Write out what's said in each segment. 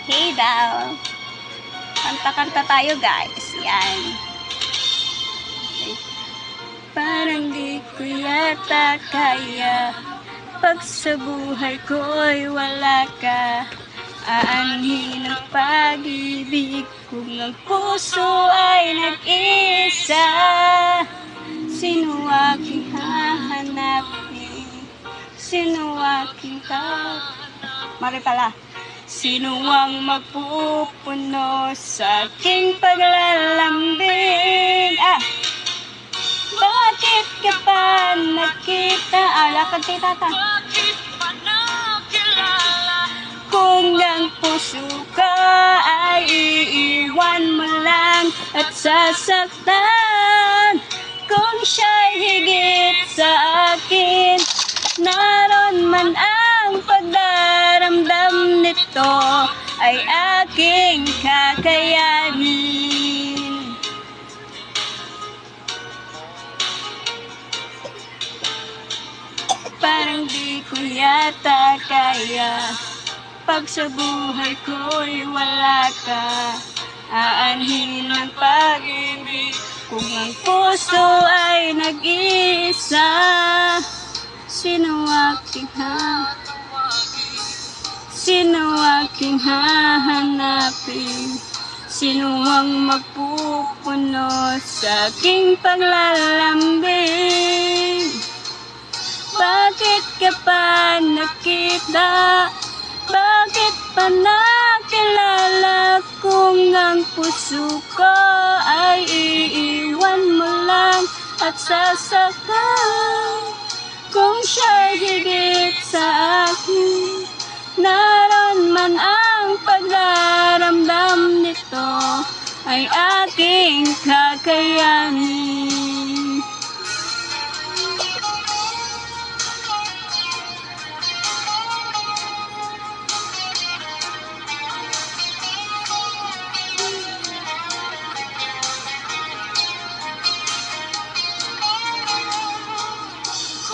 Hey daw. Kanta-kanta tayo guys. Yan. Okay. Parang di ko yata kaya pag sa buhay ko'y wala ka. Aanhin ang pag-ibig kung ang puso ay nag-isa. Sino aking hahanapin? Sino aking Mari pala. Sino ang magpupuno sa aking paglalambing? Bakit ka pa nakita? Lakad kay tata. Kung ang puso ko ay iiwan mo lang at sasaktan, kung siya'y higit sa akin, naroon man ang pagdaramdam nito ay aking kakayanin. Parang di ko yata kaya pag sa buhay ko'y wala ka. Aanhin ang pag-ibig kung ang puso ay nag-iisa. Sino aking hahanapin? Sino ang magpupuno sa aking paglalambing? Bakit ka pa nakita? Bakit pa nakilala kung ang puso ko ay iiwan mo lang at sasaktan? Kung siya'y higit sa akin, naroon man ang pagdaramdam nito ay aking kakayanin.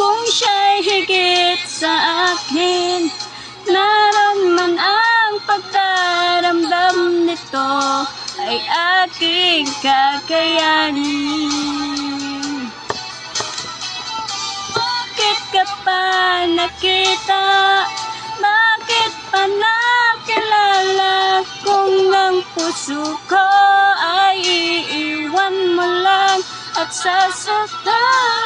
Kung siya'y higit sa akin, naroon man ang pagdaramdam nito ay aking kakayanin. Bakit ka pa nakita? Bakit pa nakilala kung ang puso ko ay iiwan mo lang at sasaktan?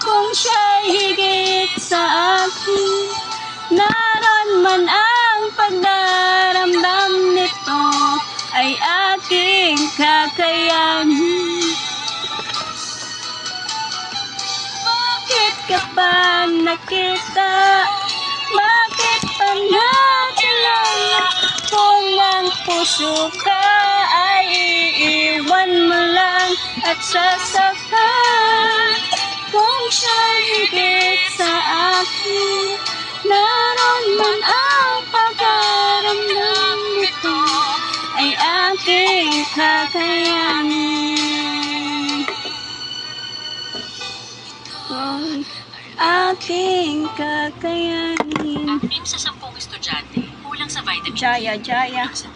Kung siya'y higit sa akin, naroon man ang pagdaramdam nito ay aking kakayanin. Bakit ka pa nakita? Bakit pa nakilala kung ang puso ka ay iiwan mo lang at sasaktan? Kung siya'y higit sa akin, naroon man ang pagdaramdam nito ay aking kakayanin. Aking kakayanin. 6 sa 10 estudyante, kulang sa vitamin Jaya. sa